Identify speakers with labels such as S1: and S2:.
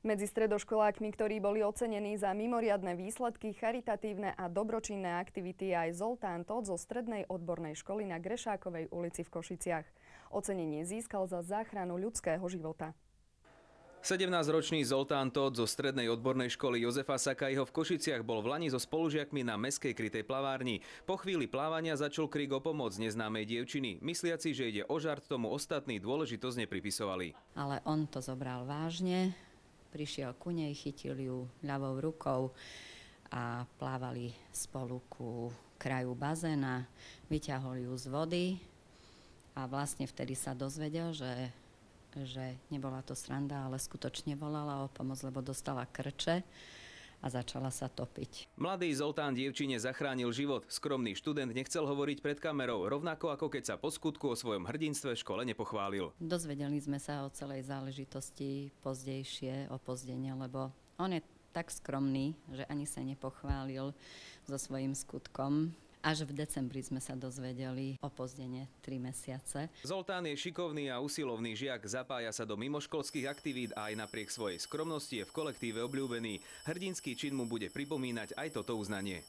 S1: Medzi stredoškolákmi, ktorí boli ocenení za mimoriadne výsledky, charitatívne a dobročinné aktivity, je aj Zoltán Tóth zo Strednej odbornej školy na Grešákovej ulici v Košiciach. Ocenenie získal za záchranu ľudského života.
S2: 17-ročný Zoltán Tóth zo Strednej odbornej školy Jozefa Sakajho v Košiciach bol vlani so spolužiakmi na mestskej krytej plavárni. Po chvíli plávania začal krík o pomoc neznámej dievčiny. Mysliaci, že ide o žart, tomu ostatní dôležitosť nepripisovali.
S3: Ale on to zobral vážne, prišiel ku nej, chytil ju ľavou rukou a plávali spolu ku kraju bazéna, vyťahol ju z vody a vlastne vtedy sa dozvedel, že nebola to sranda, ale skutočne volala o pomoc, lebo dostala krče a začala sa topiť.
S2: Mladý Zoltán dievčine zachránil život. Skromný študent nechcel hovoriť pred kamerou, rovnako ako keď sa po skutku o svojom hrdinstve v škole nepochválil.
S3: Dozvedeli sme sa o celej záležitosti pozdejšie, opozdenie, lebo on je tak skromný, že ani sa nepochválil so svojím skutkom. Až v decembri sme sa dozvedeli opozdene 3 mesiace.
S2: Zoltán je šikovný a usilovný žiak, zapája sa do mimoškolských aktivít a aj napriek svojej skromnosti je v kolektíve obľúbený. Hrdinský čin mu bude pripomínať aj toto uznanie.